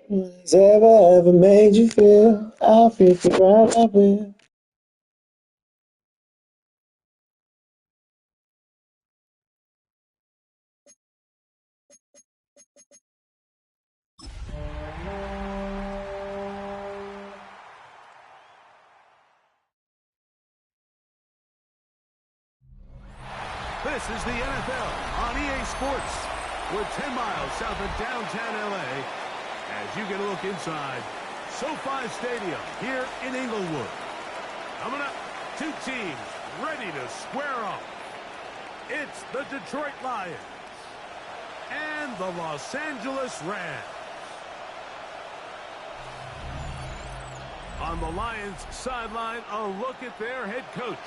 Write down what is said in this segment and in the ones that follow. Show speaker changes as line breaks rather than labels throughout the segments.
What's ever made you feel? I'll fix it right, I will.
This is the NFL on EA Sports. We're 10 miles south of downtown LA as you get a look inside SoFi Stadium here in Inglewood. Coming up, two teams ready to square off. It's the Detroit Lions and the Los Angeles Rams. On the Lions sideline, a look at their head coach.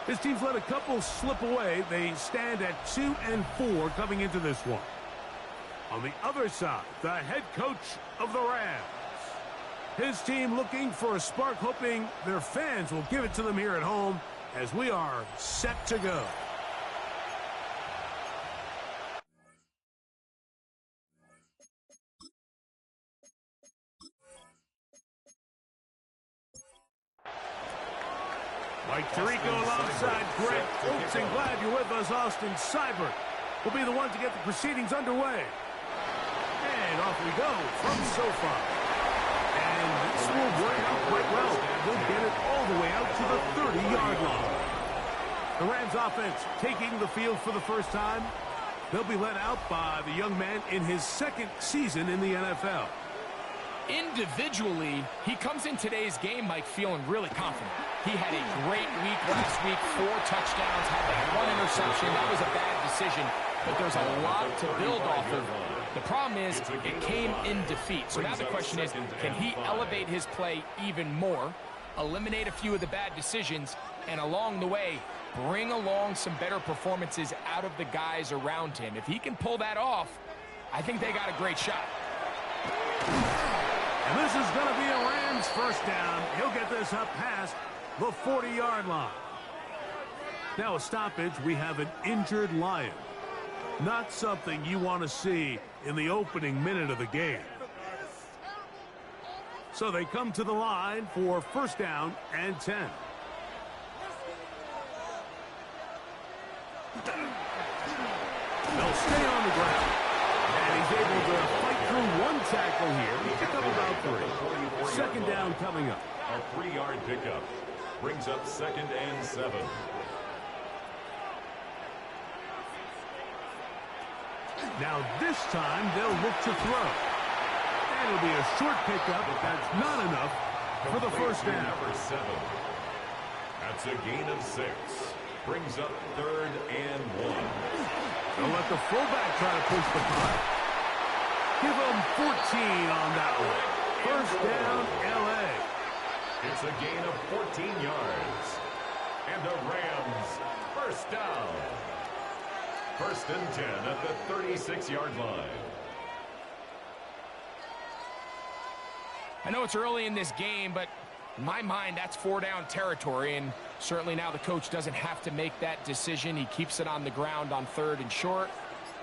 His team's let a couple slip away. They stand at 2-4 coming into this one. On the other side, the head coach of the Rams. His team looking for a spark, hoping their fans will give it to them here at home as we are set to go. Mike Tirico alongside Greg Oates, and glad you're with us. Austin Seibert will be the one to get the proceedings underway. And off we go from SoFi. And this will work out quite well. We'll get it all the way out to the 30-yard line. The Rams offense taking the field for the first time. They'll be led out by the young man in his second season in the NFL.
Individually, he comes in today's game, Mike, feeling really confident. He had a great week last week, 4 touchdowns, had that 1 interception. That was a bad decision, but there's a lot to build off of. The problem is it came in defeat. So now the question is, can he elevate his play even more, eliminate a few of the bad decisions, and along the way, bring along some better performances out of the guys around him? If he can pull that off, I think they got a great shot.
And this is going to be a Rams first down. He'll get this up past the 40-yard line. Now a stoppage. We have an injured Lion. Not something you want to see in the opening minute of the game. So they come to the line for first down and 10. They'll stay on the ground. And he's able to fight through one tackle here. He picked up about 3. Second down coming up.
A 3-yard pickup brings up 2nd and 7.
Now this time they'll look to throw. And it'll be a short pickup, but that's not enough for the first down.
Number 7. That's a gain of 6. Brings up 3rd and 1.
They'll let the fullback try to push the punt. Give them 14 on that one. First down, L.A.
It's a gain of 14 yards. And the Rams, first down. 1st and 10 at the 36-yard line.
I know it's early in this game, but in my mind, that's 4-down territory, and certainly now the coach doesn't have to make that decision. He keeps it on the ground on 3rd and short,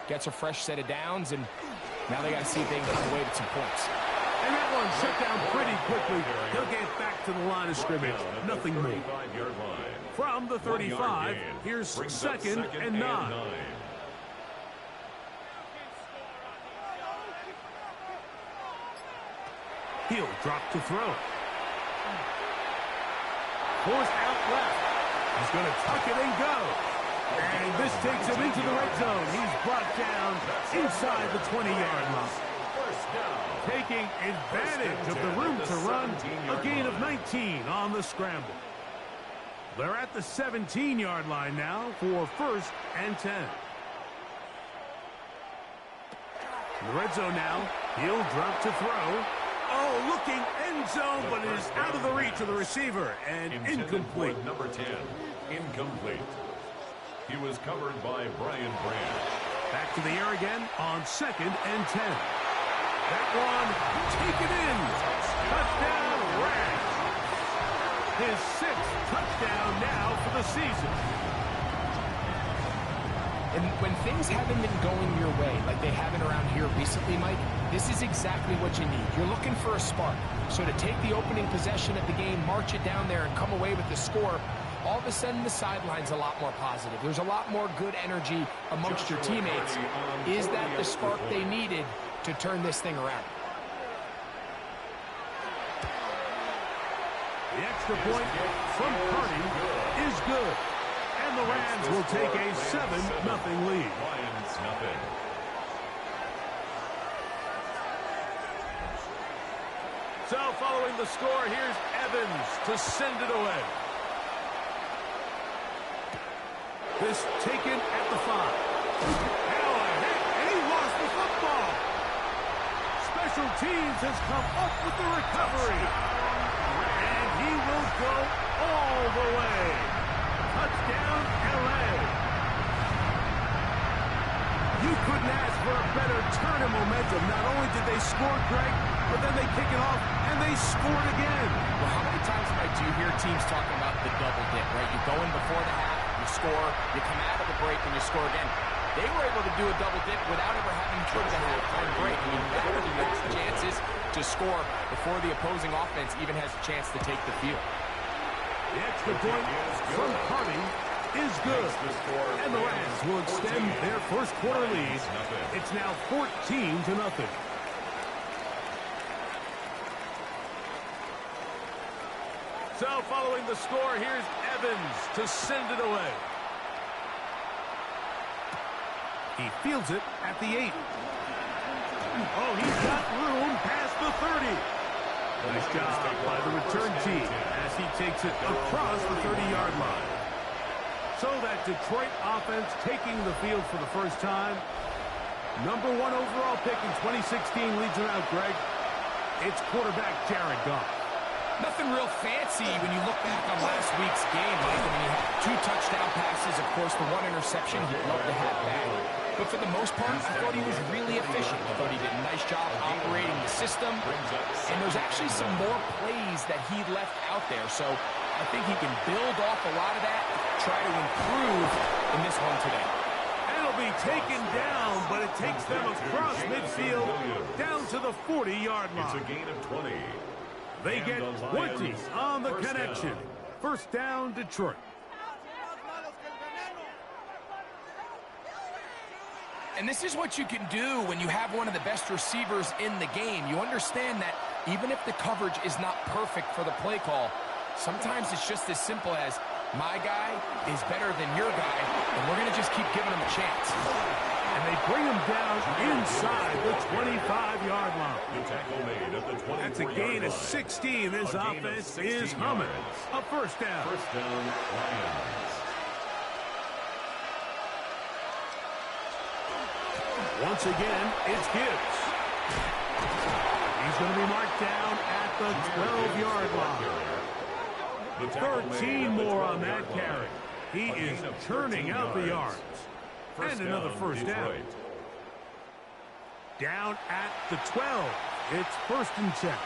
gets a fresh set of downs, and now they got to see if they can come away with some points.
And that one shut down pretty quickly. He'll get back to the line of scrimmage. Nothing more. From the 35, here's 2nd and 9. He'll drop to throw. Forced out left. He's going to tuck it and go. And this takes him into the red zone. He's brought down inside the 20-yard line. Taking advantage of the room to run, a gain of 19 on the scramble. They're at the 17-yard line now for 1st and 10. In the red zone now, he'll drop to throw. Oh, looking end zone, but it is out of the reach of the receiver and incomplete.
Number 10, incomplete. He was covered by Brian Branch.
Back to the air again on 2nd and 10. That one taken in. Touchdown, Rams. His 6th touchdown now for the season.
And when things haven't been going your way, like they haven't around here recently, Mike, this is exactly what you need. You're looking for a spark. So to take the opening possession of the game, march it down there, and come away with the score, all of a sudden the sideline's a lot more positive. There's a lot more good energy amongst your teammates. Is that the spark they needed to turn this thing around?
The extra point from Carty is good. And the Rams will take a 7-0 lead.
Lions nothing.
So following the score, here's Evans to send it away. This taken at the 5. Now a hit, and he lost the football. Special teams has come up with the recovery. And he will go all the way. Touchdown, L.A. You couldn't ask for a better turn of momentum. Not only did they score, Greg, but then they kick it off, and they scored again.
Well, how many times, Mike, do you hear teams talking about the double dip, right? You go in before the half, you score, you come out of the break, and you score again. They were able to do a double dip without ever having to go to the halftime break. I mean, that really makes chances to score before the opposing offense even has a chance to take the field.
The extra point from Carty is good. And the Rams will extend their first quarter lead. It's now 14-0. So following the score, here's Evans to send it away. He fields it at the 8. Oh, he's got room past the 30. Nice job by the return team as he takes it across the 30-yard line. So that Detroit offense taking the field for the first time. Number 1 overall pick in 2016 leads it out, Greg. It's quarterback Jared Goff.
Nothing real fancy when you look back on last week's game, Mike. I mean, he had 2 touchdown passes, of course, the 1 interception he'd love to have back. But for the most part, I thought he was really efficient. I thought he did a nice job operating the system. And there's actually some more plays that he left out there. So I think he can build off a lot of that, try to improve in this one today.
And it'll be taken down, but it takes them across midfield down to the 40-yard line.
It's a gain of 20.
They get 20 on the connection. First down, Detroit.
And this is what you can do when you have one of the best receivers in the game. You understand that even if the coverage is not perfect for the play call, sometimes it's just as simple as, my guy is better than your guy, and we're going to just keep giving him a chance.
And they bring him down inside the 25-yard line.
The tackle made at the 24-yard line.
That's a gain of 16. This offense is humming. A first down.
First down, Lions.
Once again, it's Gibbs. He's going to be marked down at the 12-yard line. 13 more on that carry. He is churning out the yards. And another first down. Down at the 12. It's 1st and 10.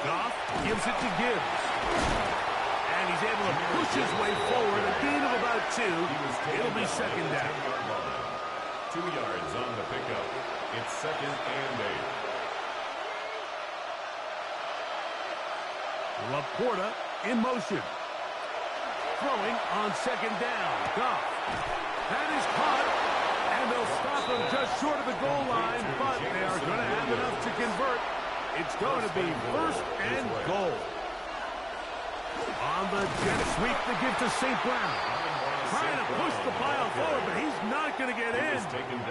Goff gives it to Gibbs. And he's able to push his way forward. A gain of about 2. It'll be 2nd down.
2 yards on the pickup. It's 2nd and 8.
Laporta in motion. Throwing on 2nd down. Goff. That is caught. And they'll stop him just short of the goal line, but they are going to have enough to convert. It's going to be 1st and goal. On the jet sweep to give to St. Brown. Trying to push the pile forward, but he's not going to get in.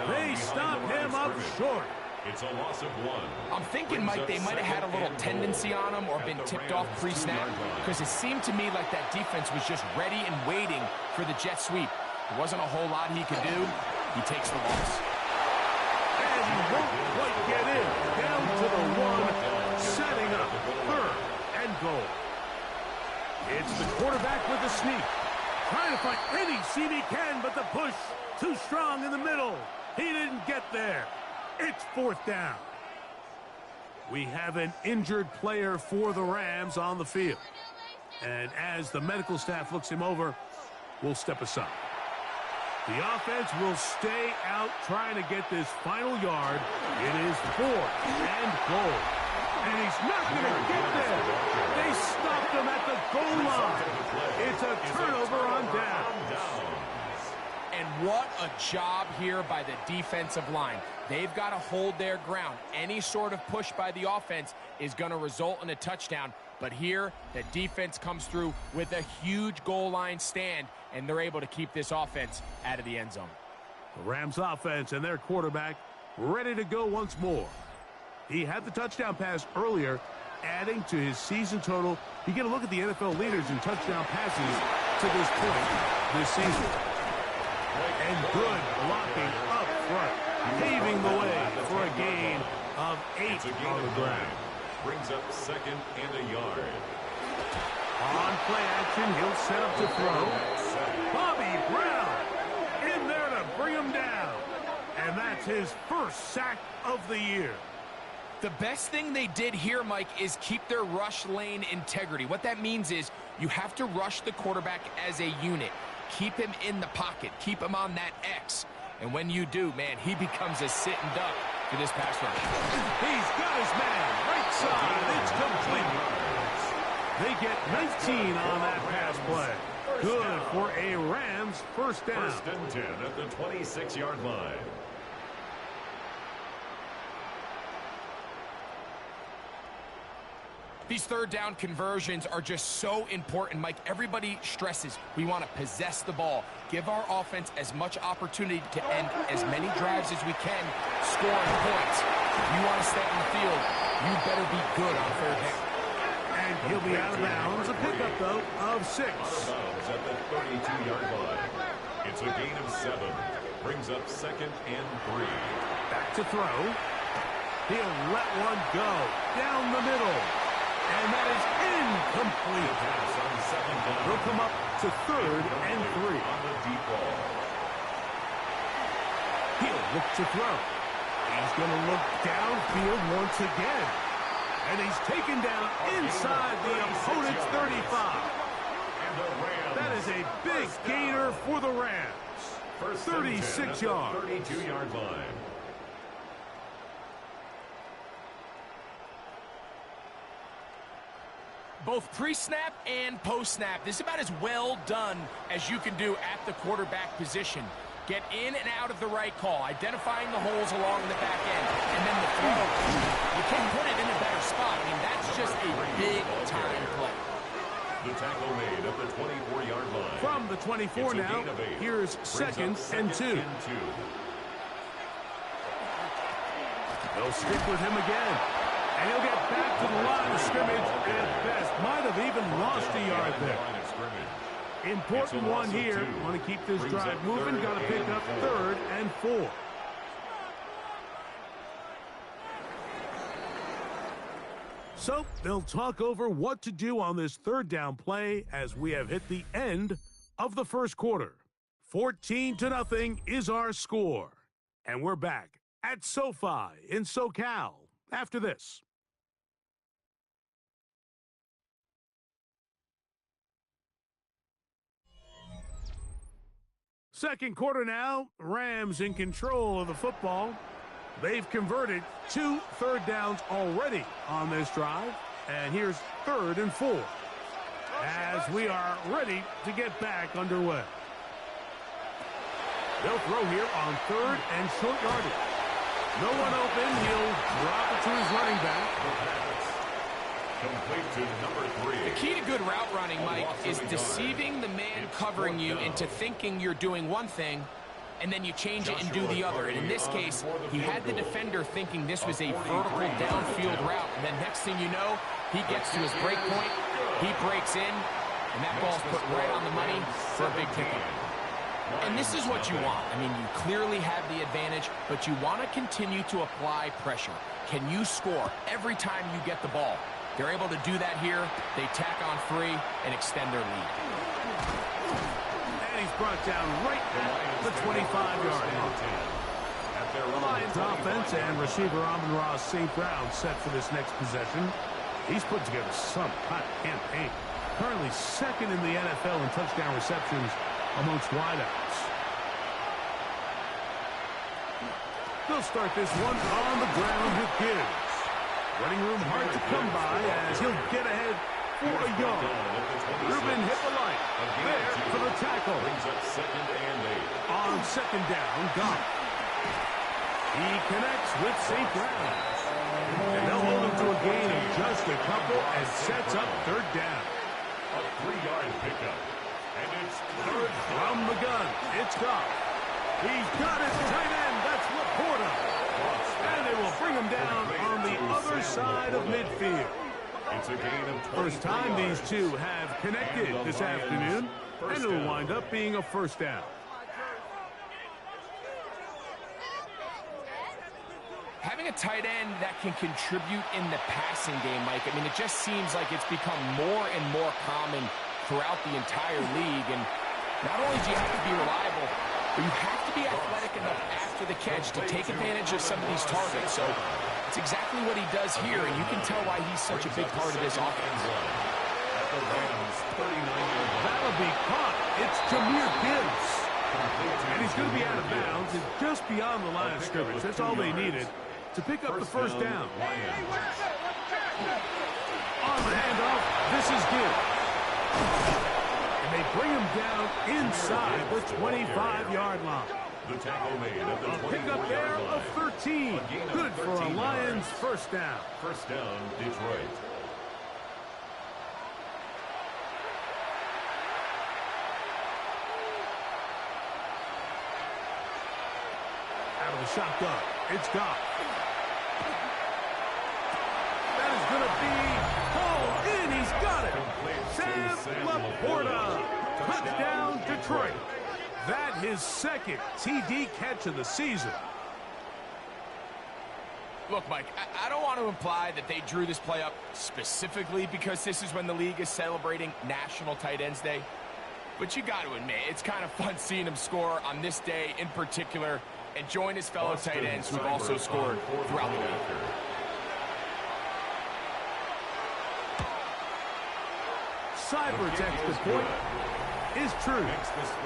They stop him up short.
It's a loss of 1.
I'm thinking, Mike, they might have had a little tendency on him or been tipped off pre-snap, because it seemed to me like that defense was just ready and waiting for the jet sweep. There wasn't a whole lot he could do. He takes the loss.
And he won't quite get in. Down to the 1, setting up 3rd and goal. It's the quarterback with the sneak. Trying to find any seam he can, but the push too strong in the middle. He didn't get there. It's 4th down. We have an injured player for the Rams on the field. And as the medical staff looks him over, we'll step aside. The offense will stay out trying to get this final yard. It is 4th and goal. And he's not going to get there. They stopped him at the goal line. It's a turnover on downs.
And what a job here by the defensive line. They've got to hold their ground. Any sort of push by the offense is going to result in a touchdown. But here, the defense comes through with a huge goal line stand, and they're able to keep this offense out of the end zone.
The Rams offense and their quarterback ready to go once more. He had the touchdown pass earlier, adding to his season total. You get a look at the NFL leaders in touchdown passes to this point this season. And good blocking up front, paving the way for a gain of 8 on the ground.
Brings up 2nd and a yard.
On play action, he'll set up to throw. Bobby Brown in there to bring him down. And that's his 1st sack of the year.
The best thing they did here, Mike, is keep their rush lane integrity. What that means is you have to rush the quarterback as a unit. Keep him in the pocket. Keep him on that X. And when you do, man, he becomes a sitting duck for this pass rush.
He's got his man. Right side. It's complete. They get 19 on that pass play. Good for a Rams 1st down.
1st and 10 at the 26-yard line.
These 3rd down conversions are just so important, Mike. Everybody stresses we want to possess the ball, give our offense as much opportunity to end as many drives as we can, scoring points. If you want to stay on the field, you better be good on 3rd down.
And he'll be out of bounds. A pickup, though, of 6.
Out of bounds at the 32-yard line. It's a gain of 7. Brings up 2nd and 3.
Back to throw. He'll let one go down the middle. And that is incomplete. He'll come up to 3rd and 3.
On the deep ball.
He'll look to throw. He's going to look downfield once again. And he's taken down inside the opponent's 35. That is a big gainer for the Rams. 36 yards.
32-yard line.
Both pre-snap and post-snap, this is about as well done as you can do at the quarterback position. Get in and out of the right call, identifying the holes along the back end, and then the throw. You can't put it in a better spot. I mean, that's just a big-time play.
The tackle made at the 24-yard line.
From the 24 now, here's 2nd and 2. They'll stick with him again. And he'll get back to the line of scrimmage at best. Might have even lost a yard there. Important one here. Want to keep this drive moving. Got to pick up 3rd and 4. So they'll talk over what to do on this 3rd down play as we have hit the end of the 1st quarter. 14-0 is our score. And we're back at SoFi in SoCal after this. Second quarter now, Rams in control of the football. They've converted 2 third downs already on this drive. And here's 3rd and 4 as we are ready to get back underway. They'll throw here on 3rd and short yardage. No one open. He'll drop it to his running back.
Complete to number 3.
The key to good route running, Mike, is deceiving the man covering you into thinking you're doing one thing, and then you change it and do the other. And in this case, he had the defender thinking this was a vertical downfield route. And then next thing you know, he gets to his break point, he breaks in, and that ball's put right on the money for a big pickup. And this is what you want. I mean, you clearly have the advantage, but you want to continue to apply pressure. Can you score every time you get the ball? They're able to do that here. They tack on 3 and extend their lead.
And he's brought down right at the 25-yard line. The Lions offense and receiver Amon-Ra St. Brown set for this next possession. He's put together some kind of campaign. Currently second in the NFL in touchdown receptions amongst wideouts. They'll start this one on the ground with Gibbs. Running room hard to come by as he'll get ahead for a yard. Ruben hit the light. There for the tackle. On second down, Goff. He connects with St. Brown. And they'll hold him to a gain of just a couple and sets up third down.
A 3-yard pickup. And it's third
from the gun. It's Goff. He's got his tight end. That's Laporta. And they will bring him down on the other side of midfield.
It's a gain of 20.
First time these two have connected this afternoon, and it'll wind up being a first down.
Having a tight end that can contribute in the passing game, Mike, I mean, it just seems like it's become more and more common throughout the entire league. And not only do you have to be reliable, but you have to be athletic enough after the catch to take advantage of some of these targets. So it's exactly what he does here, and you can tell why he's such a big part of this offense.
That'll be caught. It's Jahmyr Gibbs. And he's going to be out of bounds and just beyond the line of scrimmage. That's all they needed to pick up the first down. On the handoff, this is Gibbs. And they bring him down inside the 25-yard line.
The tackle made at the 24-yard
pick up there of 13. Good for a Lions first down.
First down, Detroit.
Out of the shotgun, it's Goff. That is going to be hauled in. He's got it. Sam Laporta. Touchdown, Detroit. That his second TD catch of the season.
Look, Mike, I don't want to imply that they drew this play up specifically because this is when the league is celebrating National Tight Ends Day. But you got to admit, it's kind of fun seeing him score on this day in particular and join his fellow tight ends who've also scored throughout the week.
Cyber's extra point is true.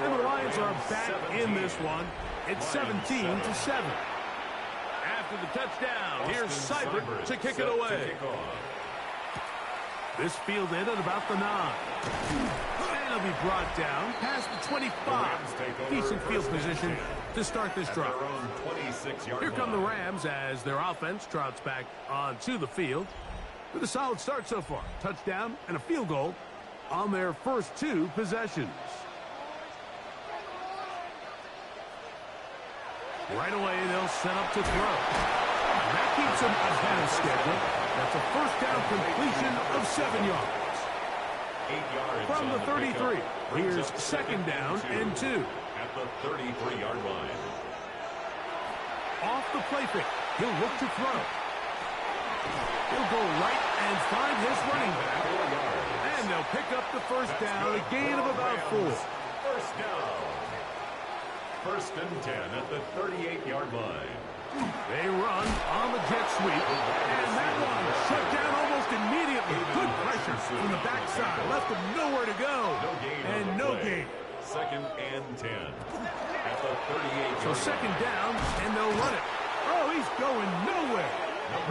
And the Lions are back in this one. It's 17-7. After the touchdown, here's Cyber to kick it away. This fielded at about the 9. And it'll be brought down past the 25. Decent field position to start this drive. Here come the Rams as their offense trots back onto the field with a solid start so far. Touchdown and a field goal on their first 2 possessions. Right away, they'll set up to throw. And that keeps them ahead of schedule. That's a first down completion of 7 yards.
8 yards
from the 33. Here's second down and 2.
At the 33-yard line.
Off the play fake. He'll look to throw. He'll go right and find his running back. And they'll pick up the first down, a gain of about 4.
First down. First and 10 at the 38-yard line.
They run on the jet sweep. And that one shut down almost immediately. Good pressure from the backside. Left him nowhere to go. And no gain.
Second and 10 at the 38-yard line.
So second down, and they'll run it. Oh, he's going nowhere.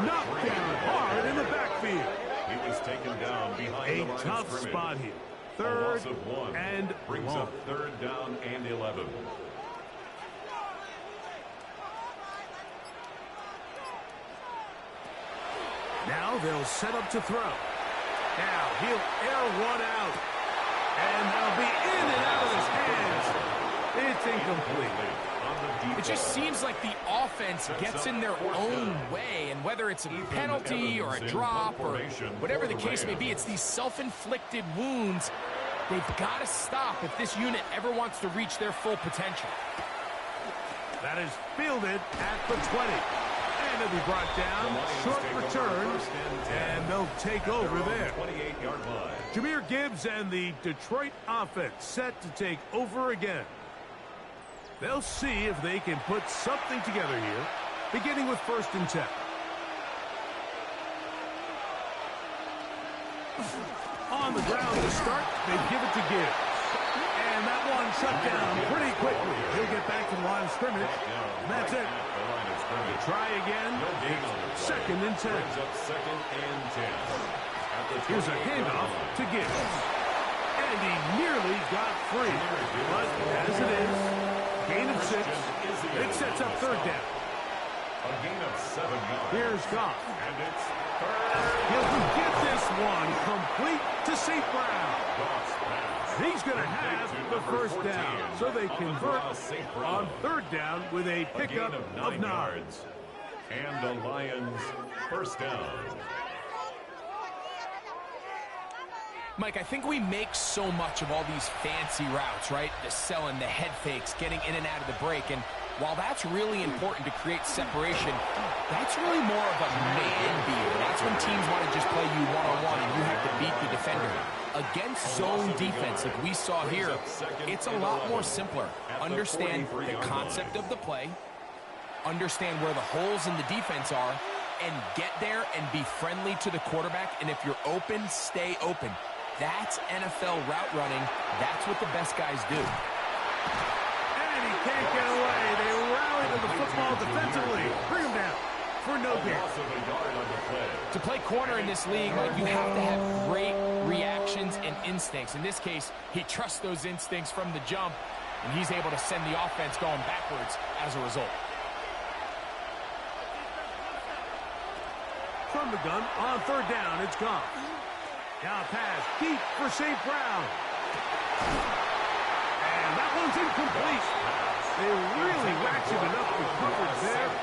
Knocked down hard in the backfield.
He was taken down behind the line
A tough
of scrimmage.
spot here. Third
of 1
and
brings
long.
up third down and 11.
Now they'll set up to throw. Now he'll air one out. And that'll be in and out of his hands. It's incomplete.
It just seems like the offense gets in their own way, and whether it's a penalty or a drop or whatever the case may be, it's these self-inflicted wounds. They've got to stop if this unit ever wants to reach their full potential.
That is fielded at the 20. And it'll be brought down, short return, and they'll take over there. Jahmyr Gibbs and the Detroit offense set to take over again. They'll see if they can put something together here, beginning with 1st and 10. On the ground to start, they give it to Gibbs. And that one shut down pretty quickly. He'll get back to the line of scrimmage. And that's it. Try again. 2nd and 10. Here's a handoff to Gibbs. And he nearly got free. But as it is, gain of 6. It sets up 3rd down.
A gain of 7 yards.
Here's Goff.
And it's 3rd.
He'll get this one complete to St. Brown.
Goff's pass.
He's going to have the 1st down. So they convert on 3rd down with a pickup of 9
yards. And the Lions 1st down.
Mike, I think we make so much of all these fancy routes, right? The selling, the head fakes, getting in and out of the break. And while that's really important to create separation, that's really more of a man beater. That's when teams want to just play you one-on-one and you have to beat the defender. Against zone defense, like we saw here, it's a lot more simpler. Understand the concept of the play, understand where the holes in the defense are, and get there and be friendly to the quarterback. And if you're open, stay open. That's NFL route running. That's what the best guys do.
And he can't get away. They rally to the football defensively. Bring him down for no gain.
To play corner in this league, like, you have to have great reactions and instincts. In this case, he trusts those instincts from the jump, and he's able to send the offense going backwards as a result.
From the gun, on 3rd down, it's gone. Now pass deep for St. Brown. And that one's incomplete. They really ratcheted up the coverage there.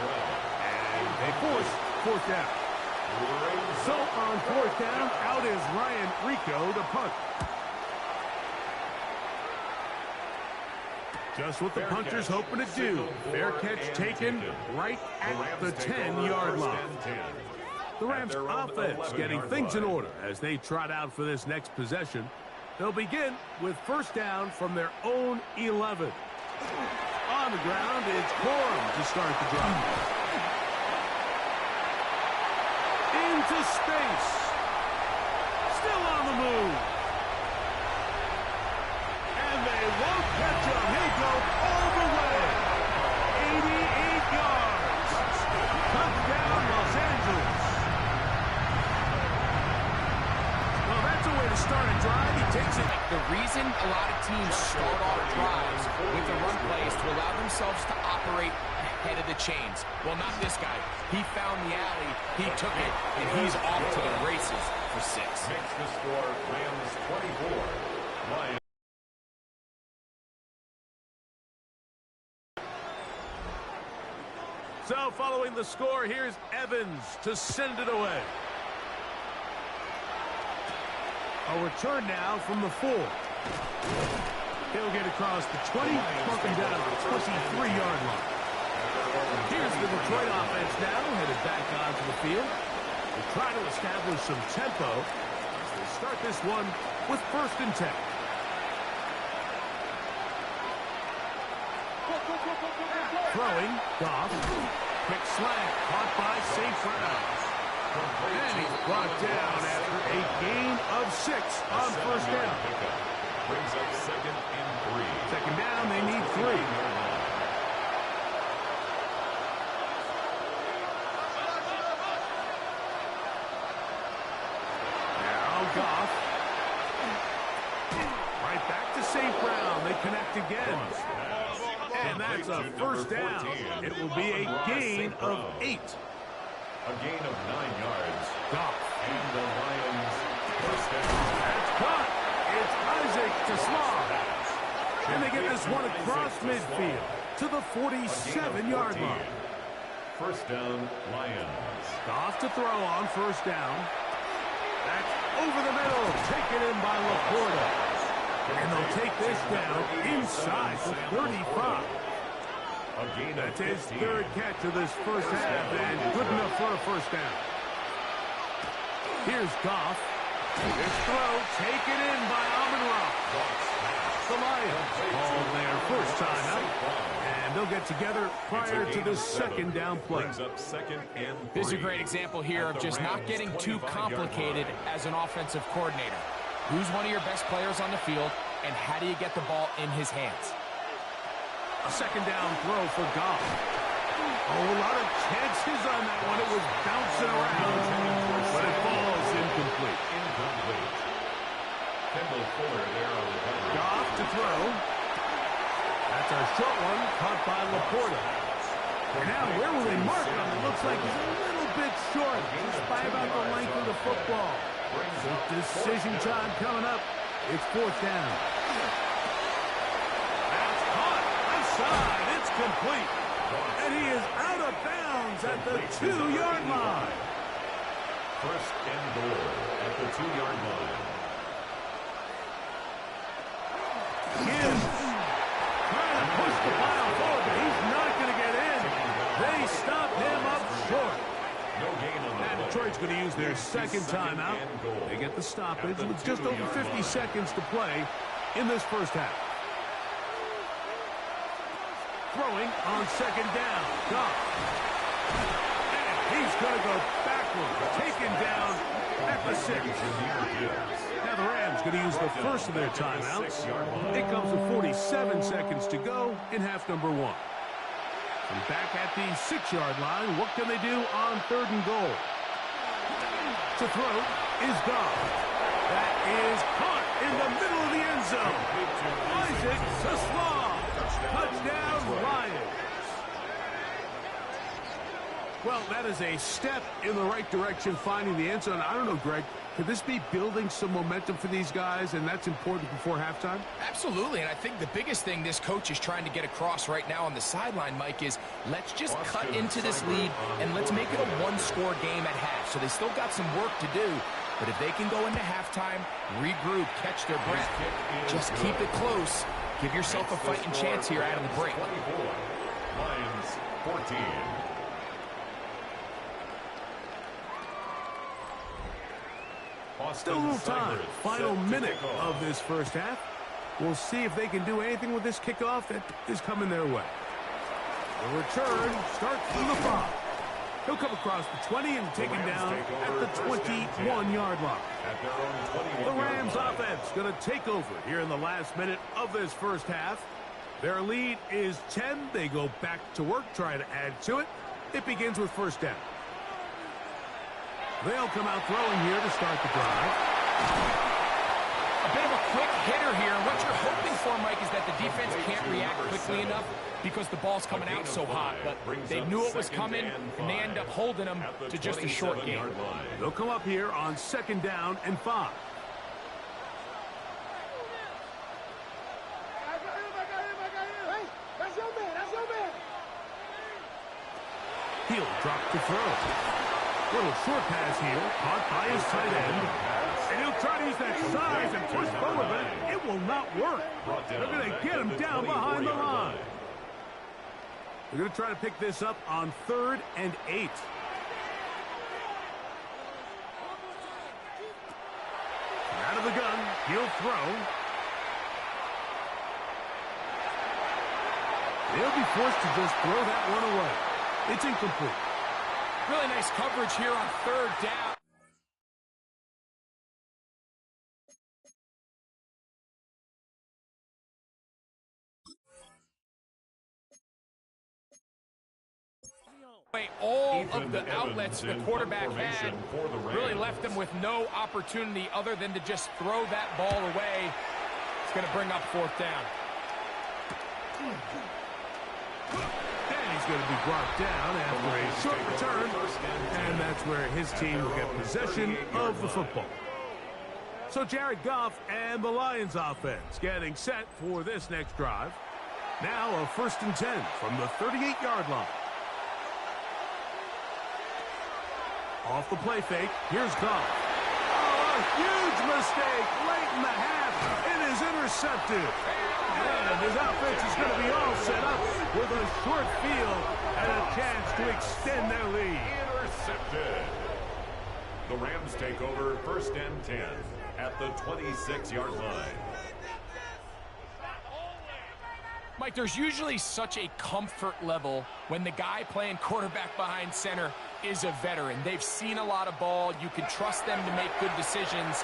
And they force 4th down. So on 4th down, out is Ryan Rico to punt. Just what the punter's hoping to do. Fair catch taken right at the 10-yard line. The Rams offense getting things in order as they trot out for this next possession. They'll begin with 1st down from their own 11. On the ground, it's Corum to start the drive. Into space. Still on the move. And they won't catch him. He'll go all the way. 88 yards. Touchdown, Los Angeles. Well, that's a way to start a drive. He takes it.
The reason a lot of teams start off drives with the run play is to allow themselves to operate ahead of the chains. Well, not this guy. He found the alley, he took it, and he's off to the races for 6.
Makes the score Rams 24. Lions.
So following the score, here's Evans to send it away. A return now from the 4. He'll get across the 20, working down to the 23-yard line. Here's the Detroit offense now, headed back onto the field. They try to establish some tempo as they start this one with 1st and 10. Throwing, Goff. Quick slant, caught by St. Brown. And he's brought down after a gain of 6 on 1st down.
Brings up 2nd and 3.
2nd down, they need 3. Goff. Right back to St. Brown. They connect again. And that's a 1st down. It will be a gain of 8.
A gain of 9 yards.
Goff.
And the Lions
That's caught. It's Isaac to Slaw. And they get this one across midfield to the 47-yard line.
First down, Lions.
Off to throw on first down. That's over the middle. Taken in by Laporta. And they'll take this down inside the 35. That's his third catch of this first half, and good enough for a first down. Here's Goff. This throw taken in by Amon-Ra. The Lions call their first time out, and they'll get together prior to the second down play.
This is a great example here of just not getting too complicated as an offensive coordinator. Who's one of your best players on the field, and how do you get the ball in his hands?
A second down throw for Goff. Oh, a lot of chances on that one. It was bouncing around, but it falls incomplete. Goff to throw. That's a short one, caught by Laporta. And now, where will they mark him? It looks like he's a little bit short, just by about the length of the football. So decision time coming up. It's fourth down. That's caught. Outside. It's complete. And he is out of bounds at the 2-yard line.
First and goal at the 2-yard line.
Gibbs trying to push the pile forward, but he's not going to get in. They stop him up short. And Detroit's going to use their second timeout. They get the stoppage with just over 50 seconds to play in this first half. Throwing on second down. Goff. And he's going to go backward. Taken down at the 6. Now the Rams going to use the first of their timeouts. It comes with 47 seconds to go in half number 1. And back at the 6-yard line, what can they do on third and goal? To throw is Goff. That is caught in the middle of the end zone. Isaac to Slaw. Touchdown, Lions. Well, that is a step in the right direction, finding the end zone. I don't know, Greg, could this be building some momentum for these guys, and that's important before halftime?
Absolutely, and I think the biggest thing this coach is trying to get across right now on the sideline, Mike, is let's just cut into this lead, and let's make it a one-score game at half. So they still got some work to do, but if they can go into halftime, regroup, catch their breath, just keep it close, give yourself a fighting chance here out of the break.
Lions 14.
Still a little time. Final minute of this first half. We'll see if they can do anything with this kickoff that is coming their way. The return starts from the 5. He'll come across the 20 and taken down at the 21-yard line. The Rams offense going to take over here in the last minute of this first half. Their lead is 10. They go back to work, try to add to it. It begins with first down. They'll come out throwing here to start the drive.
A bit of a quick hitter here. What you're hoping for, Mike, is that the defense can't react quickly enough because the ball's coming out so hot. But they knew it was coming, and they end up holding them to just a short game.
They'll come up here on second down and 5. He'll drop to throw. Little short pass here, caught by his tight end. And he'll try to use that size and push forward, but it will not work. They're going to get him down behind the line. They're going to try to pick this up on 3rd and 8. Out of the gun, he'll throw. They'll be forced to just throw that one away. It's incomplete.
Really nice coverage here on 3rd down. All of the outlets the quarterback had really left them with no opportunity other than to just throw that ball away. It's going to bring up 4th down.
And he's going to be brought down after a short return. And that's where his team will get possession of the football. So Jared Goff and the Lions offense getting set for this next drive. Now a 1st and 10 from the 38-yard line. Off the play fake, here's Goff. Oh, a huge mistake late in the half. It is intercepted. And his offense is going to be all set up with a short field and a chance to extend their lead.
Intercepted. The Rams take over 1st and 10 at the 26-yard line.
Mike, there's usually such a comfort level when the guy playing quarterback behind center is a veteran. They've seen a lot of ball. You can trust them to make good decisions.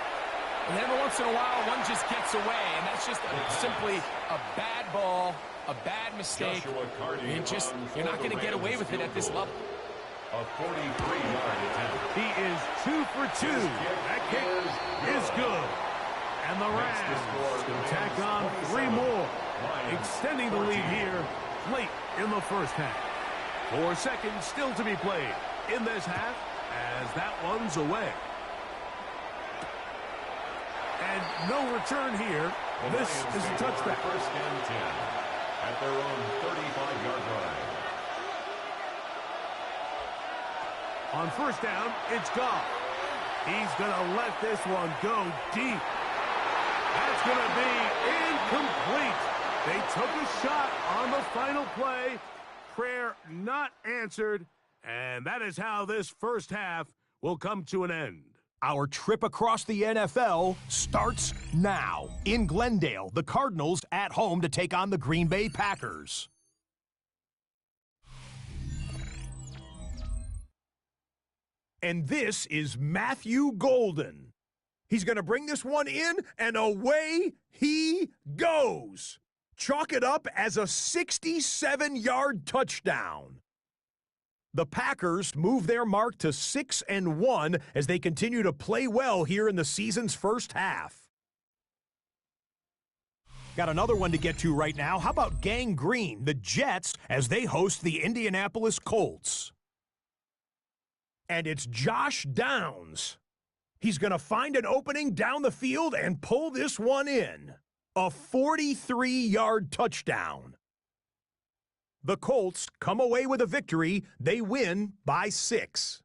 And every once in a while, one just gets away, and that's just simply a bad ball, a bad mistake. And you're not going to get away with it at this level.
A 43-yard attempt.
He is 2 for 2. That kick is good. And the Rams will tack on 3 more, extending the lead here late in the first half. 4 seconds still to be played in this half as that one's away. And no return here. This is a touchback.
1st and 10 at their own 35-yard line.
On 1st down, it's Goff. He's going to let this one go deep. That's going to be incomplete. They took a shot on the final play. Prayer not answered. And that is how this first half will come to an end.
Our trip across the NFL starts now. In Glendale, the Cardinals at home to take on the Green Bay Packers. And this is Matthew Golden. He's going to bring this one in, and away he goes. Chalk it up as a 67-yard touchdown. The Packers move their mark to 6-1 as they continue to play well here in the season's first half. Got another one to get to right now. How about Gang Green, the Jets, as they host the Indianapolis Colts? And it's Josh Downs. He's going to find an opening down the field and pull this one in. A 43-yard touchdown. The Colts come away with a victory. They win by 6.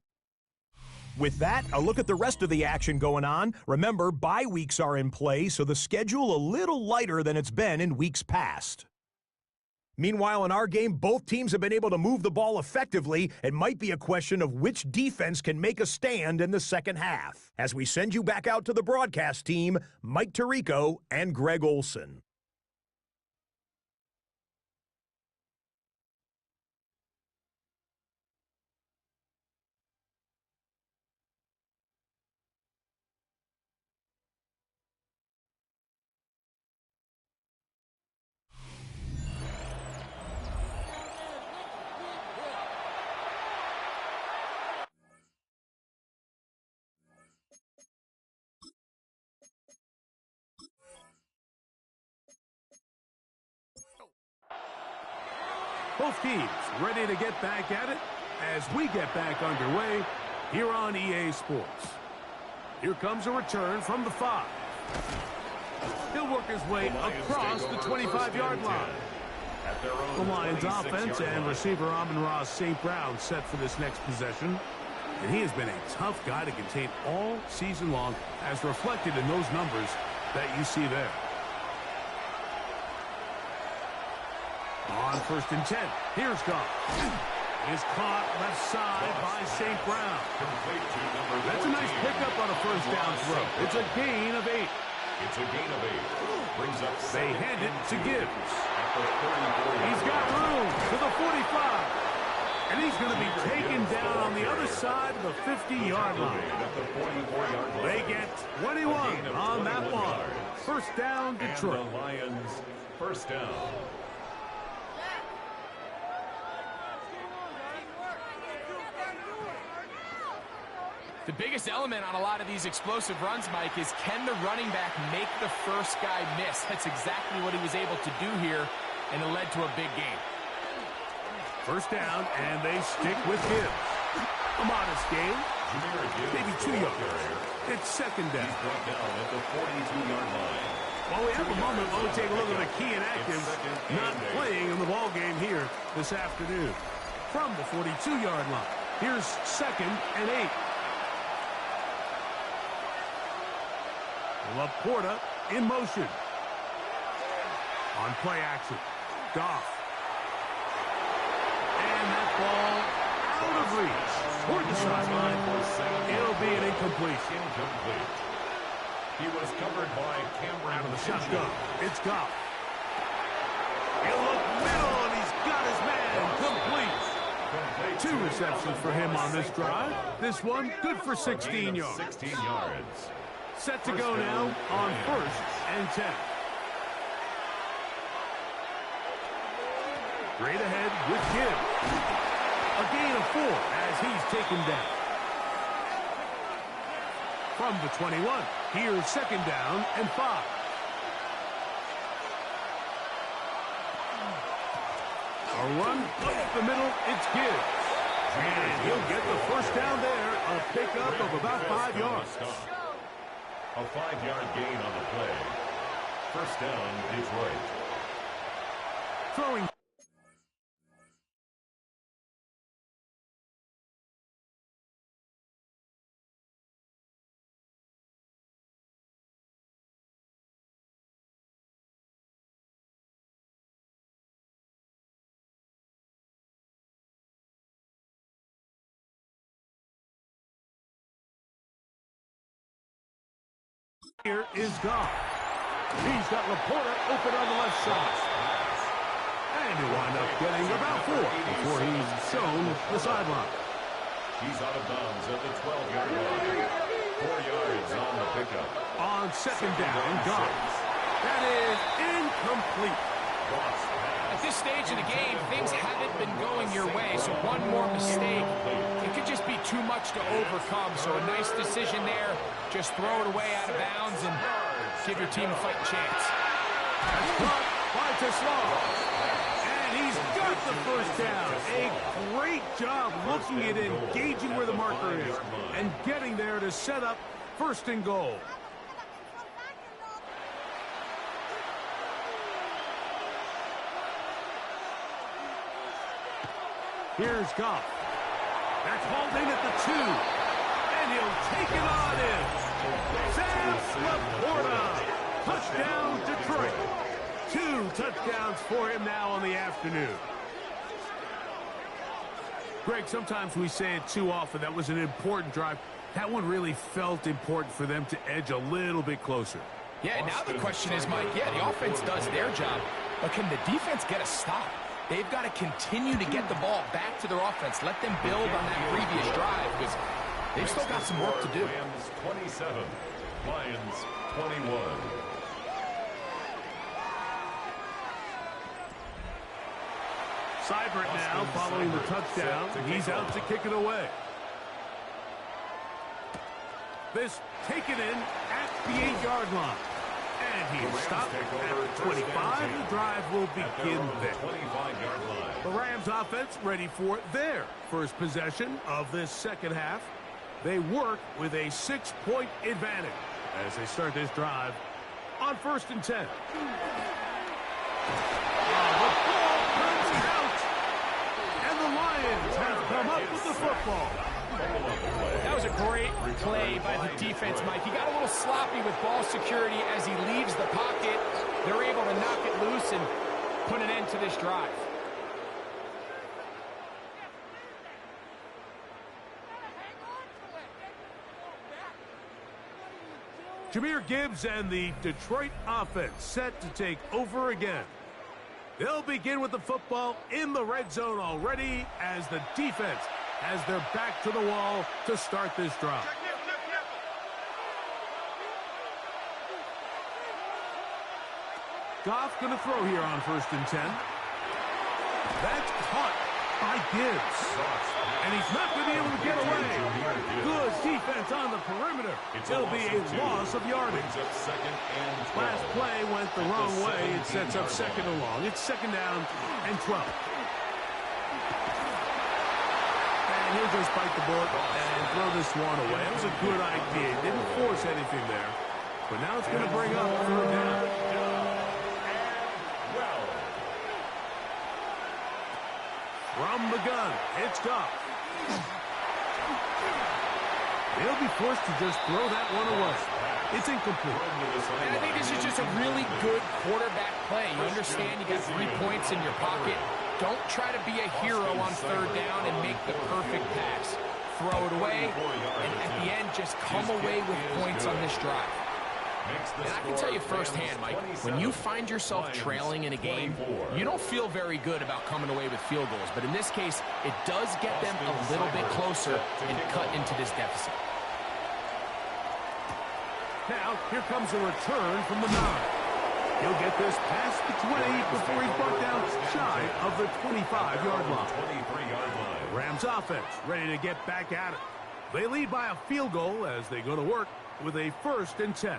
With that, a look at the rest of the action going on. Remember, bye weeks are in play, so the schedule a little lighter than it's been in weeks past. Meanwhile, in our game, both teams have been able to move the ball effectively. It might be a question of which defense can make a stand in the second half. As we send you back out to the broadcast team, Mike Tirico and Greg Olson.
Both teams ready to get back at it as we get back underway here on EA Sports. Here comes a return from the 5. He'll work his way across the 25-yard line. The Lions offense and receiver Amon-Ra St. Brown set for this next possession. And he has been a tough guy to contain all season long, as reflected in those numbers that you see there. On 1st and 10, here's Goff. Is caught left side by St. Brown. That's a nice pickup on a 1st down throw. It's a gain of 8.
It's a gain of 8. Brings up
they hand it to Gibbs. He's got room to the 45. And he's going to be taken down on the other side of the 50-yard line. They get 21 on that one. 1st down, Detroit.
And the Lions, 1st down.
The biggest element on a lot of these explosive runs, Mike, is can the running back make the first guy miss? That's exactly what he was able to do here, and it led to a big gain.
1st down, and they stick with Gibbs. A modest gain, maybe 2 yards. It's second down.
He's brought down at the 42-yard line.
Well, we have a moment while we take a look at the key inactives not playing in the ball game here this afternoon. From the 42-yard line, here's 2nd and 8. Laporta in motion. On play action, Goff. And that ball out of reach. Toward the sideline. It'll be an incompletion.
He was covered by Cameron.
Out of the shotgun, it's Goff. He'll look middle, and he's got his man complete. 2 receptions for him on this drive. This one good for 16 yards.
16 yards.
Set to go now on 1st and 10. Straight ahead with Gibbs. A gain of 4 as he's taken down. From the 21, here's 2nd down and 5. A run up the middle, it's Gibbs. And he'll get the 1st down there, a pickup of about 5 yards.
A 5-yard gain on the play. 1st down, Detroit.
Throwing. Here is Goff. He's got Laporta open on the left side. And he'll wind up getting about 4 before he's shown the sideline.
He's out of bounds at the 12-yard line. 4 yards on the pickup.
On 2nd down, Goff. That is incomplete.
At this stage of the game, things haven't been going your way, so one more mistake, it could just be too much to overcome. So a nice decision there. Just throw it away out of bounds and give your team a fighting chance.
That's caught by Tesla. And he's got the 1st down. A great job looking at it, engaging where the marker is, and getting there to set up 1st and goal. Here's Goff. That's hauled in at the 2. And he'll take it on in. Sam Laporta. Touchdown, Detroit. 2 touchdowns for him now on the afternoon. Greg, sometimes we say it too often. That was an important drive. That one really felt important for them to edge a little bit closer.
Yeah, now the question is, Mike, yeah, the offense does their job, but can the defense get a stop? They've got to continue to get the ball back to their offense. Let them build on that previous drive because they've still got some work to do.
Rams 27, Lions 21.
Seibert now following the touchdown. He's out to kick it away. This taken in at the 8-yard line. And he'll stop at 25. The drive will begin there. The Rams offense ready for their first possession of this 2nd half. They work with a 6-point advantage as they start this drive on 1st and 10. The ball comes out, and the Lions have come up with the football.
That was a great play by the defense, Mike. He got a little sloppy with ball security as he leaves the pocket. They're able to knock it loose and put an end to this drive.
Jahmyr Gibbs and the Detroit offense set to take over again. They'll begin with the football in the red zone already as the defense has their back to the wall to start this drive. Goff going to throw here on 1st and 10. That's caught by Gibbs. And he's not going to be able to get away. Good defense on the perimeter. It'll be a loss of yardage. Last play went the wrong way. It sets up 2nd and long. It's 2nd down and 12. And And he'll just bite the bullet and throw this one away. It was a good idea. Didn't force anything there. But now it's going to bring up third down. From the gun, it's Goff. He'll be forced to just throw that one away. It's incomplete.
And I think this is just a really good quarterback play. You understand you got 3 points in your pocket. Don't try to be a hero on third down and make the perfect pass. Throw it away, and at the end, just come away with points on this drive. And I can tell you firsthand, Mike, when you find yourself trailing in a game, you don't feel very good about coming away with field goals. But in this case, it does get them a little bit closer and cut into this deficit.
Now, here comes a return from the 9. He'll get this past the 20 before he's brought down shy of the 25-yard line. The Rams offense ready to get back at it. They lead by a field goal as they go to work with a 1st and 10.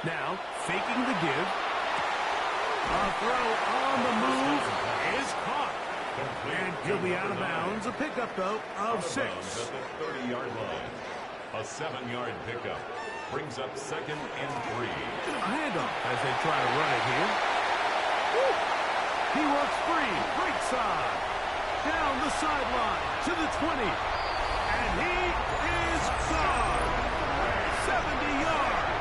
Now, faking the give. A throw on the move is caught. And he'll be out of bounds. A pickup, though, of 6.
At the 30-yard line. A 7-yard pickup brings up 2nd and 3.
A handoff as they try to run it here. Woo! He works free. Right side. Down the sideline to the 20. And he is gone. 70 yards.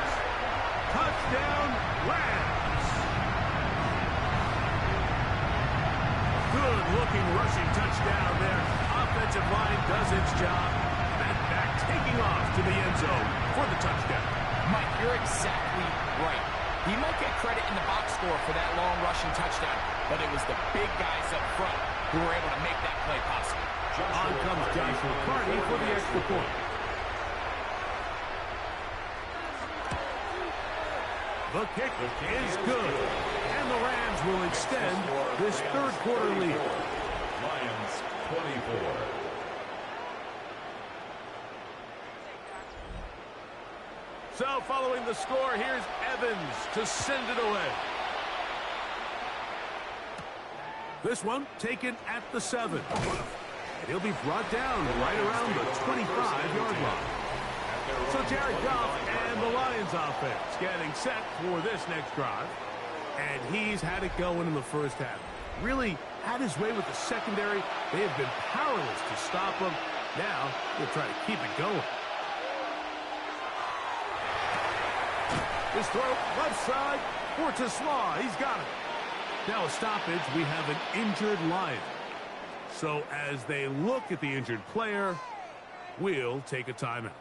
Touchdown, Rams. Good-looking rushing touchdown there. Offensive line does its job. That back taking off to the end zone for the touchdown.
Mike, you're exactly right. He might get credit in the box score for that long rushing touchdown, but it was the big guys up front who were able to make that play possible.
On comes Joshua Carney for the extra point. The kick is good, and the Rams will extend this third-quarter lead.
Lions 24.
So, following the score, here's Evans to send it away. This one taken at the 7. And he'll be brought down right around the 25-yard line. So Jared Goff and the Lions offense getting set for this next drive. And he's had it going in the first half. Really had his way with the secondary. They have been powerless to stop him. Now he'll try to keep it going. His throw, left side, for Slaw. He's got it. Now a stoppage, we have an injured Lion. So as they look at the injured player, we'll take a timeout.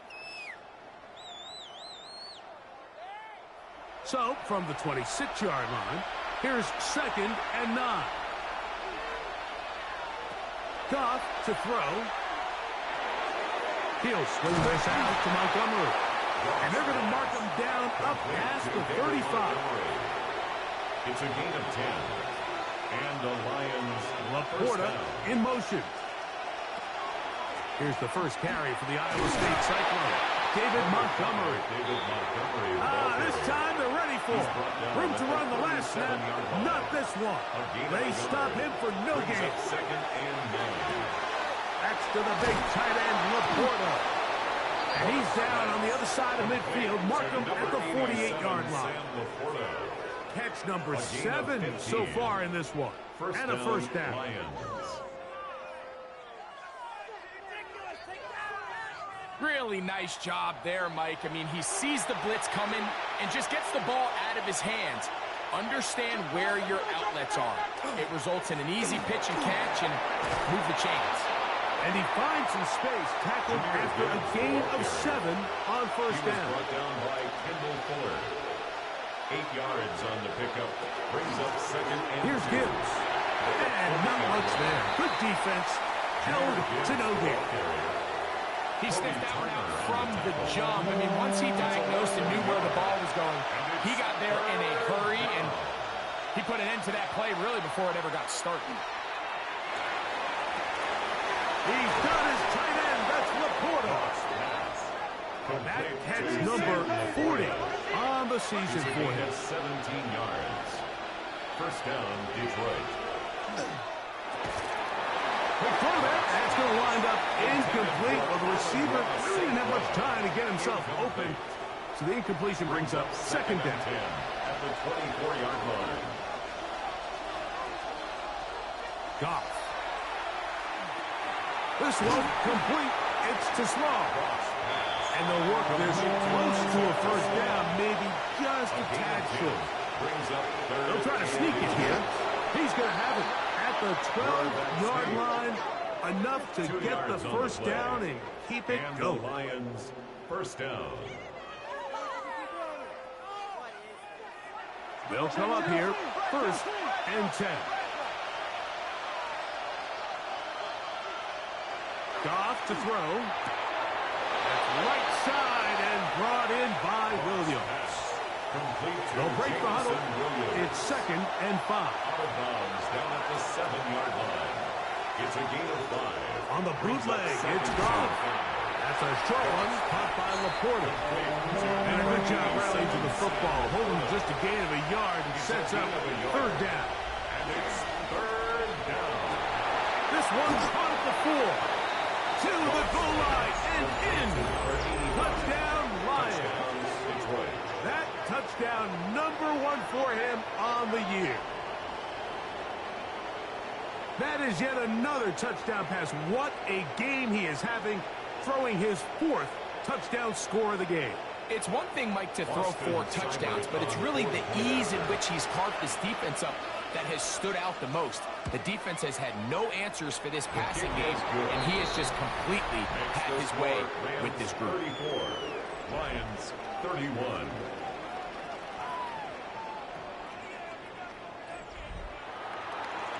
So, from the 26-yard line, here's 2nd and 9. Goff to throw. He'll swing this out to Montgomery. And they're going to mark him down up past the 35.
It's a gain of 10. And the Lions
Laporta in motion. Here's the first carry for the Iowa State Cyclone. David Montgomery. This time they're ready for it. Room to run the last snap. Not this one. They stop him for no gain.
2nd and 9.
That's to the big tight end, Laporta. And he's down on the other side of midfield. Mark him at the 48-yard line. Catch number 7 so far in this one. And a first down.
Really nice job there, Mike. I mean, he sees the blitz coming and just gets the ball out of his hands. Understand where your outlets are. It results in an easy pitch and catch and move the chains.
And he finds some space, tackled after a gain of 7 on first down.
Brought down by Kendall Fuller. 8 yards on the pickup. Brings up 2nd and 2.
Here's Gibbs. And not much there. Good defense. Held to no gain.
He stepped out from the jump. I mean, once he diagnosed and knew where the ball was going, he got there in a hurry, and he put an end to that play really before it ever got started.
He's got his tight end. That's Laporta. That catch number 40 on the the season for him.
17 yards. First down, Detroit.
Quick throw there. That's going to wind up incomplete. Well, the receiver really didn't have much time to get himself open. So the incompletion brings up second down.
10 at the 24-yard line.
Goff. This one complete. It's to Slow. And they'll work this close to a first down, maybe just a tad short. They'll try to sneak it here. He's going to have it at the 12-yard line. Enough to get the first down and keep it going.
The Lions, first down.
They'll come up here, first and 10. Goff to throw. That's right side and brought in by Williams. They'll break the huddle. It's second and 5.
Out of bounds down at the 7-yard line. It's a gain of 5.
On the bootleg, it's Goff. That's a short one, caught by Laporta. And a good job rallying to the football, holding just a gain of a yard and sets up third down.
And it's third down.
This one's caught at the 4. To the goal line and in. Touchdown, Lions. That touchdown #1 for him on the year. That is yet another touchdown pass. What a game he is having, throwing his 4th touchdown score of the game.
It's one thing, Mike, to throw 4 touchdowns, but it's really the ease in which he's carved this defense up that has stood out the most. The defense has had no answers for this passing game, and he has just completely had his way with this group.
34, Lions 31.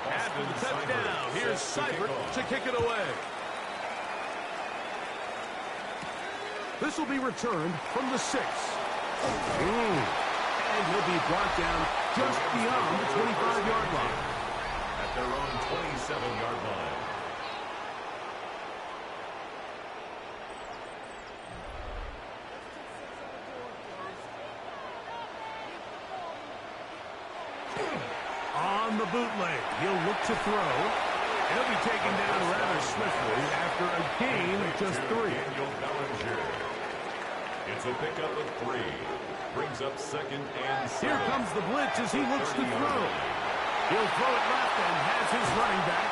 After the touchdown, here's Seibert to kick it away. This will be returned from the 6. And he'll be brought down just beyond the 25-yard line.
At their own 27-yard line.
On the bootleg, he'll look to throw. He'll be taken down rather swiftly after a gain of just 3.
It's a pickup of 3. Brings up second and 7.
Here comes the blitz as he looks to throw. He'll throw it left and has his running back.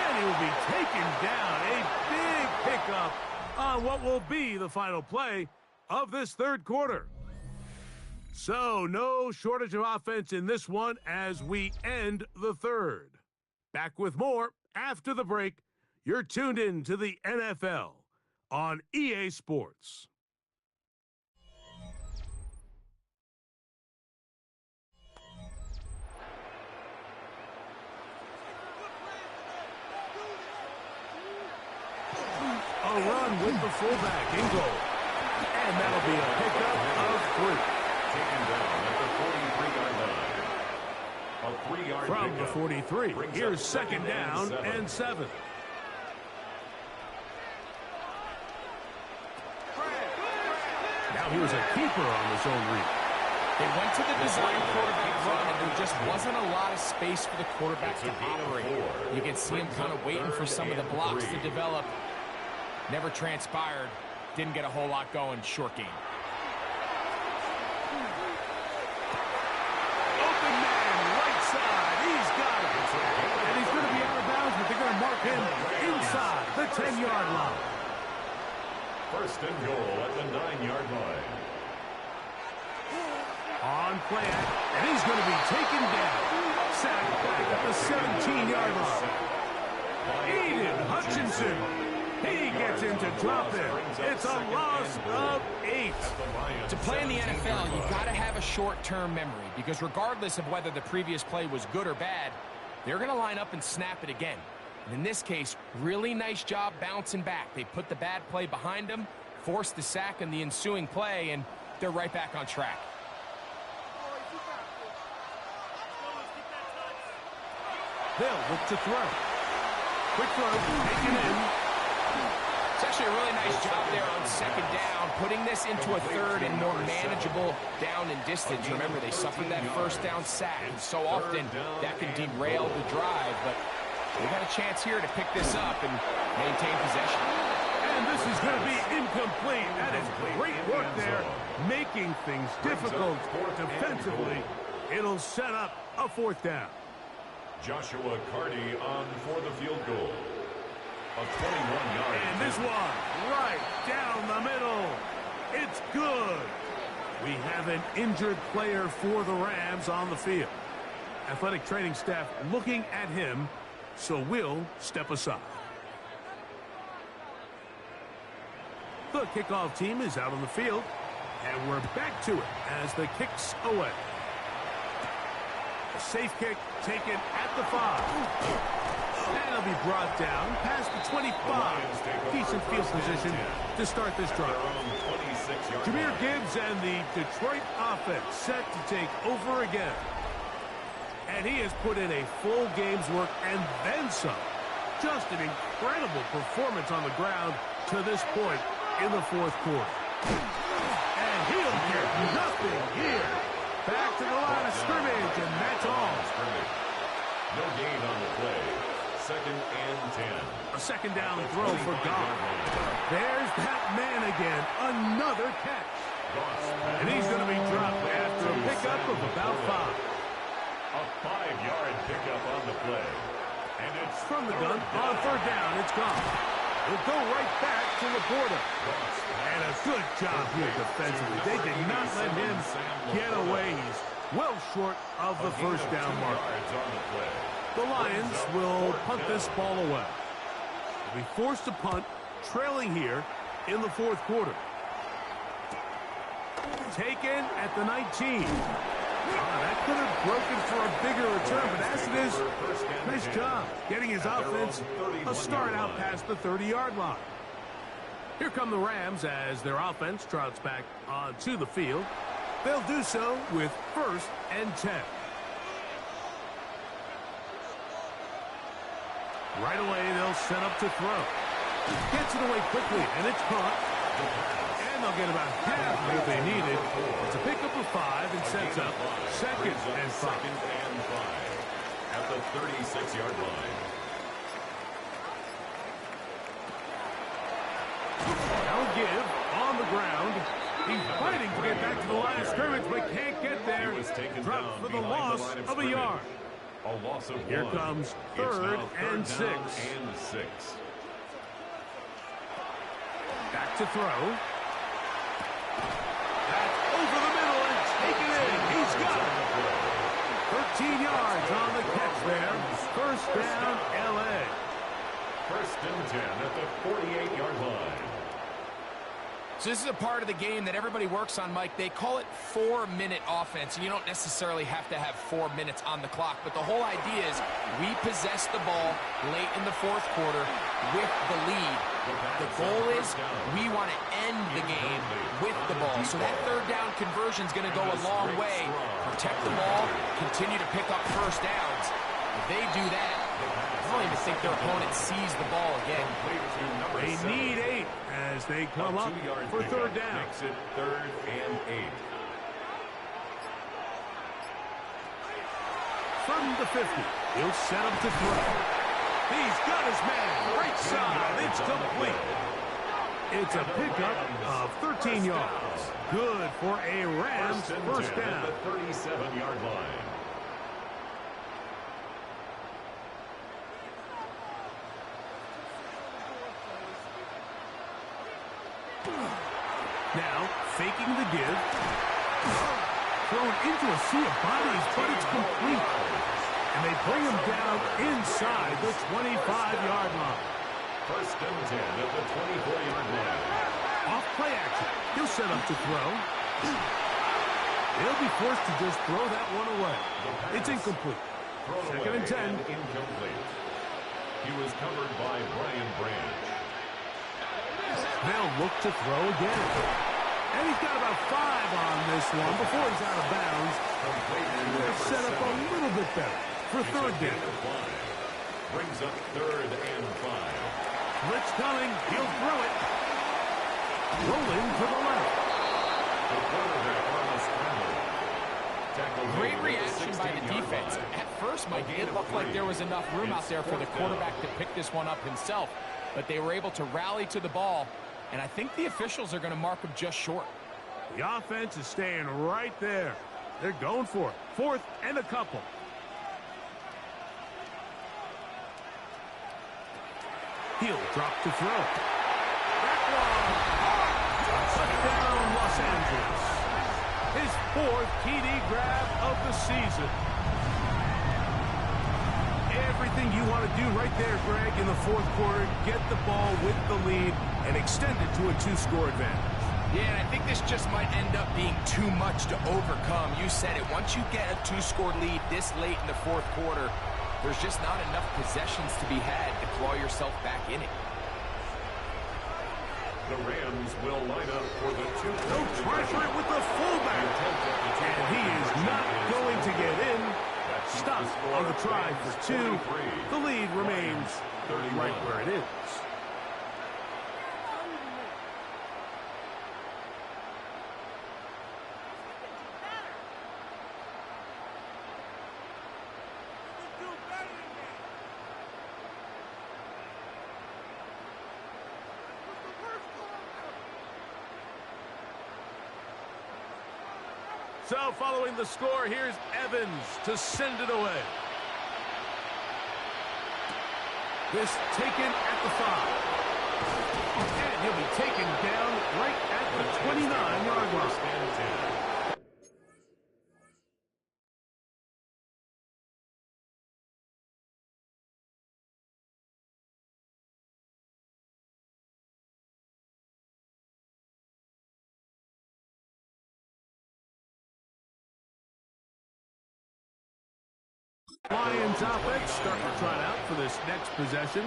And he'll be taken down. A big pickup on what will be the final play of this third quarter. So, no shortage of offense in this one as we end the third. Back with more after the break. You're tuned in to the NFL on EA Sports. A run with the fullback in goal. And that'll be a pickup of 3.
Taken down at the 40-yard line. A 3-yard
From the
pickup.
43,
Brings
here's
up
second down and 7. Now here's a keeper on the zone read.
They went to the design quarterback run, and there just wasn't a lot of space for the quarterback to operate. You can see him kind of waiting for some of the blocks to develop. Never transpired. Didn't get a whole lot going. Short game.
Open man, right side. He's got it. And he's going to be out of bounds, but they're going to mark him inside the 10-yard line.
First and goal at the 9-yard line.
On play, and he's going to be taken down. Sacked back at the 17-yard line. Aiden Hutchinson. He gets him to drop it. It's a loss of 8.
To play in the NFL, you've got to have a short-term memory, because regardless of whether the previous play was good or bad, they're going to line up and snap it again. And in this case, really nice job bouncing back. They put the bad play behind them, forced the sack in the ensuing play, and they're right back on track.
They'll look to throw. Quick throw, taken in.
It's actually a really nice job there on second down, putting this into a third and more manageable down and distance. Remember, they suffered that first down sack, and so often that can derail the drive, but they got a chance here to pick this up and maintain possession.
And this is going to be incomplete. That is great work there, making things difficult defensively. It'll set up a fourth down.
Joshua Cardi on for the field goal. A 21-yard.
And this one, right down the middle. It's good. We have an injured player for the Rams on the field. Athletic training staff looking at him, so we'll step aside. The kickoff team is out on the field, and we're back to it as the kick's away. A safe kick taken at the 5. And it'll be brought down past the 25. Decent field position to start this drive. Jahmyr Gibbs and the Detroit offense set to take over again. And he has put in a full game's work and then some. Just an incredible performance on the ground to this point in the fourth quarter. And he'll get nothing here. Back to the line of scrimmage, and that's all.
No gain on the play. Second and 10.
A second down throw for Goff. There's that man again. Another catch. And he's going to be dropped after a pickup of about 5.
A 5-yard pickup on the play. And it's
from the gun. On third down, it's gone. It'll go right back to Laporta. And a good job here defensively. They did not let him get away. He's well short of the first down mark. The Lions will punt this ball away. They'll be forced to punt, trailing here in the fourth quarter. Taken at the 19. That could have broken for a bigger return, but as it is, nice job getting his offense a start out past the 30-yard line. Here come the Rams as their offense trots back onto the field. They'll do so with 1st and 10. Right away, they'll set up to throw. Gets it away quickly, and it's caught. And they'll get about half of what they needed. It's a pickup of 5 and sets up 2nd and 5.
At the 36-yard line.
Now give on the ground. He's fighting to get back to the line of scrimmage, but can't get there. Dropped for the loss of a yard.
A loss of 1.
Here comes 3rd and 6. Back to throw. That's over the middle and taken in. He's got it. 13 yards on the catch there. First down, L.A.
1st and 10 at the 48-yard line.
So this is a part of the game that everybody works on, Mike. They call it 4-minute offense, and you don't necessarily have to have 4 minutes on the clock. But the whole idea is we possess the ball late in the fourth quarter with the lead. The goal is we want to end the game with the ball. So that third down conversion is going to go a long way. Protect the ball, continue to pick up first downs. If they do that, I don't even think their opponent sees the ball again.
They need 8 as they come up for third down.
Makes it 3rd and 8.
From the 50, he'll set up to throw. He's got his man. Right side. It's complete. It's a pickup of 13 yards. Good for a Rams first down.
At the 37-yard line.
Now, faking the give. Thrown into a sea of bodies, but it's complete. And they bring him down inside the 25-yard line.
1st and 10 at the 24-yard line.
Off play action. He'll set up to throw. He'll be forced to just throw that one away. It's incomplete. 2nd and 10.
Incomplete. He was covered by Brian Branch.
They'll look to throw again. And he's got about 5 on this one before he's out of bounds. They'll set up a little bit better for third down.
Brings up 3rd and 5.
Blitz coming. He'll throw it. Rolling to the left.
The quarterback on the scramble.
Great reaction by the defense. At first, Mike, it looked like there was enough room out there for the quarterback to pick this one up himself, but they were able to rally to the ball, and I think the officials are going to mark him just short.
The offense is staying right there. They're going for it. 4th and a couple. He'll drop to throw. That one. Touchdown, Los Angeles. His 4th TD grab of the season. Everything you want to do right there, Greg, in the 4th quarter. Get the ball with the lead and extend it to a 2-score advantage.
Yeah, and I think this just might end up being too much to overcome. You said it. Once you get a 2-score lead this late in the 4th quarter, there's just not enough possessions to be had to claw yourself back in it.
The Rams will line up for the 2.
They'll try for it with the fullback. And he is not going to get in. Stop on the try for 2. The lead remains right where it is. So following the score, here's Evans to send it away. This taken at the 5. And he'll be taken down right at the 29-yard line. Lions offense starting to trot out for this next possession.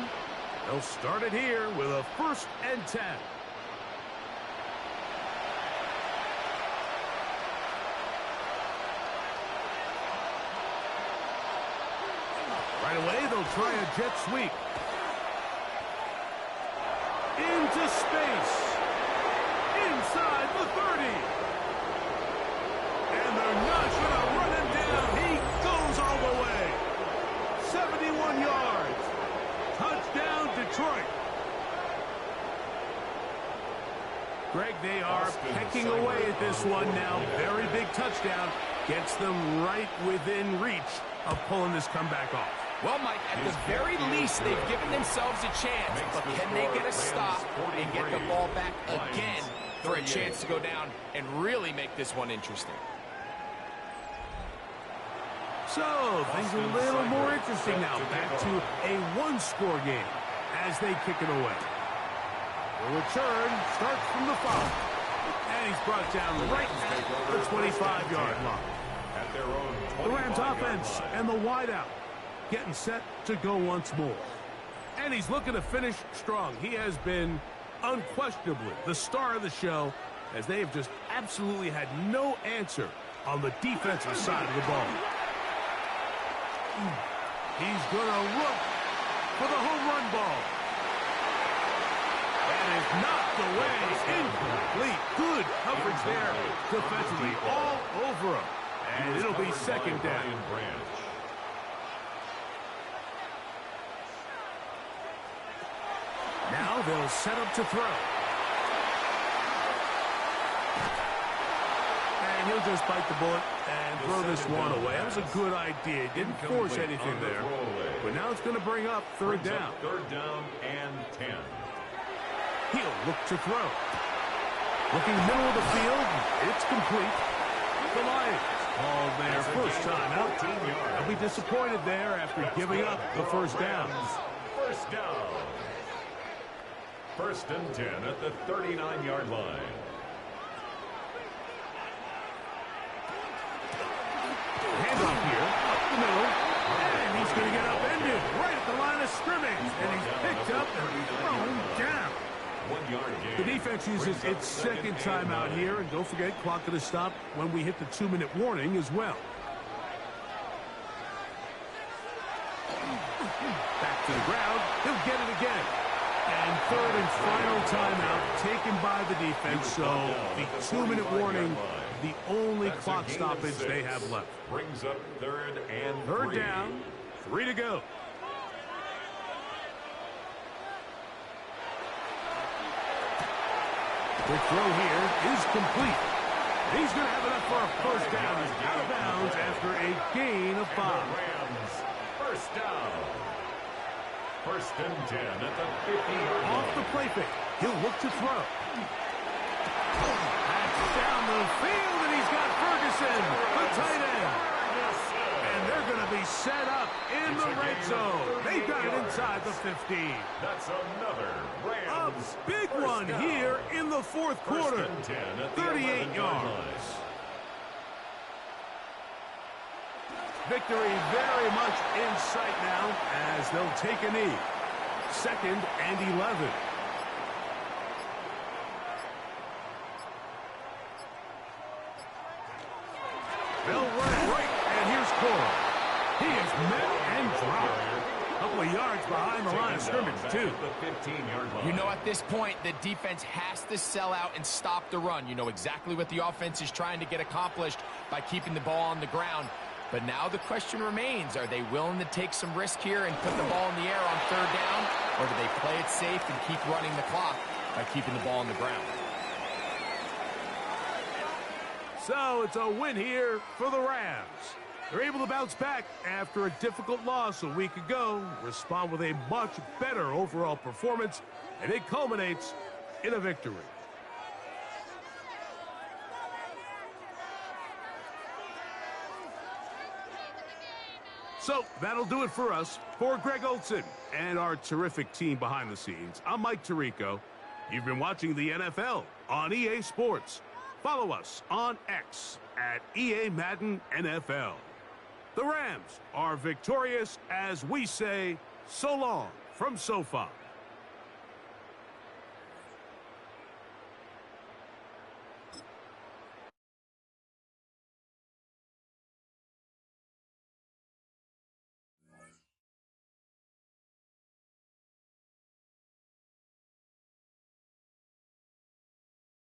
They'll start it here with a 1st and 10. Right away, they'll try a jet sweep. Into space. Inside the 30. And they're not going to run him down. He goes all the way. 71 yards. Touchdown, Detroit. Greg, they are pecking away at this one now. Very big touchdown. Gets them right within reach of pulling this comeback off.
Well, Mike, at the very least, they've given themselves a chance. But can they get a stop and get the ball back again for a chance to go down and really make this one interesting?
So, things are a little more interesting now. Back to a 1-score game as they kick it away. The return starts from the 5. And he's brought down right at the 25-yard line. The Rams offense and the wideout getting set to go once more. And he's looking to finish strong. He has been unquestionably the star of the show as they have just absolutely had no answer on the defensive side of the ball. He's going to look for the home run ball. That is knocked away. Incomplete. Good coverage there defensively. All over him. And it'll be 2nd down. Now they'll set up to throw. And he'll just bite the bullet and throw this one away. That was a good idea. Didn't force anything there. But now it's going to bring up 3rd down.
3rd down and 10.
He'll look to throw. Looking middle of the field. It's complete. The Lions called their first time out. They'll be disappointed there after giving up the 1st down.
1st down. 1st and 10 at the 39-yard line.
Handoff here, up the middle, and he's going to get upended right at the line of scrimmage, and he's picked up and thrown down.
1 yard gain.
The defense uses its 2nd timeout here, and don't forget, clock going to stop when we hit the 2-minute warning as well. Back to the ground, he'll get it again. And third and final timeout taken by the defense. So the 2-minute warning, the only clock stoppage they have left.
Brings up third and
Third down, 3 to go. The throw here is complete. He's going to have enough for a first down. He's out of bounds after a gain of 5.
Rams, first down. First and 10 at the 50-yard line.
Off the play fake. He'll look to throw. That's down the field, and he's got Ferguson, the tight end. And they're going to be set up in the red zone. They've got it inside the 15.
That's another
A
Rams.
big one here in the fourth quarter. 38 yards. Victory very much in sight now as they'll take a knee. 2nd and 11. They'll run it right, and here's Cole. He is met and dropped. A couple of yards behind the line of scrimmage, too.
You know, at this point, the defense has to sell out and stop the run. You know exactly what the offense is trying to get accomplished by keeping the ball on the ground. But now the question remains, are they willing to take some risk here and put the ball in the air on third down? Or do they play it safe and keep running the clock by keeping the ball on the ground?
So it's a win here for the Rams. They're able to bounce back after a difficult loss a week ago, respond with a much better overall performance, and it culminates in a victory. So that'll do it for us. For Greg Olson and our terrific team behind the scenes, I'm Mike Tirico. You've been watching the NFL on EA Sports. Follow us on X at EA Madden NFL. The Rams are victorious as we say so long from SoFi.